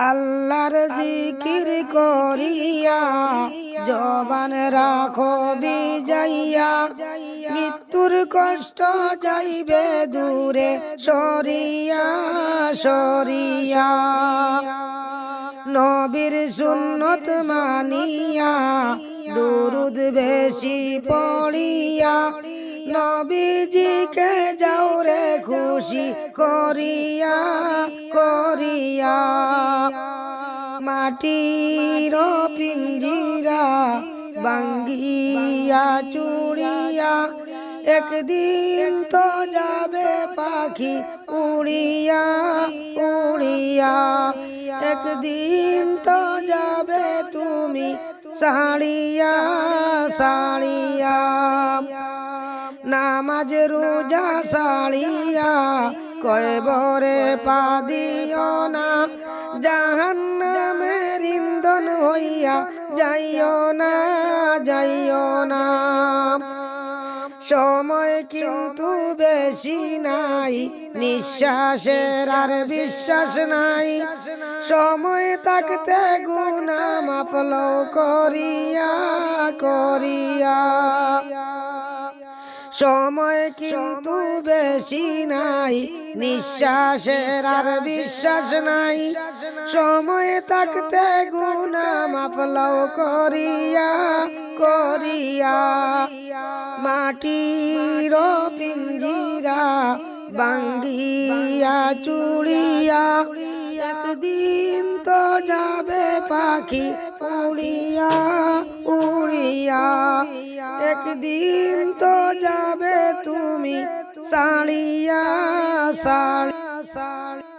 আল্লাহর জিকির করিয়া জবান রাখো বিজাইয়া, মৃত্যুর কষ্ট যাইবে দূরে সরিয়া সরিয়া। নবীর সুন্নত মানিয়া দুরুদ বেশি পড়িয়া, নবীজিকে যাও রে খুশি করিয়া করিয়া। মাটির পিঞ্জিরা ভাঙ্গিয়া চুড়িয়া, একদিন তো যাবে পাখি উড়িয়া উড়িয়া। একদিন তো যাবে তুমি সাড়িয়া সাড়িয়া। নামাজ রোজা সাড়িয়া কয়বরে পা দিও না, জাহান্নামের ইন্ধন হইয়া যাইও না যাইও না। সময় কিন্তু বেশি নাই, নিঃশ্বাসের আর বিশ্বাস নাই। সময় থাকতে গুনাহ মাফ লও করিয়া করিয়া। সময় কিন্তু বেশি নাই, নিঃশ্বাসের আর বিশ্বাস নাই। সময় থাকতে গুনাহ মাফ লও করিয়া করিয়া। মাটির পিঞ্জিরা ভাঙ্গিয়া চুড়িয়া, একদিন তো যাবে পাখি উড়িয়া উড়িয়া। একদিন তো যাবে তুমি সাড়িয়া সাড়িয়া।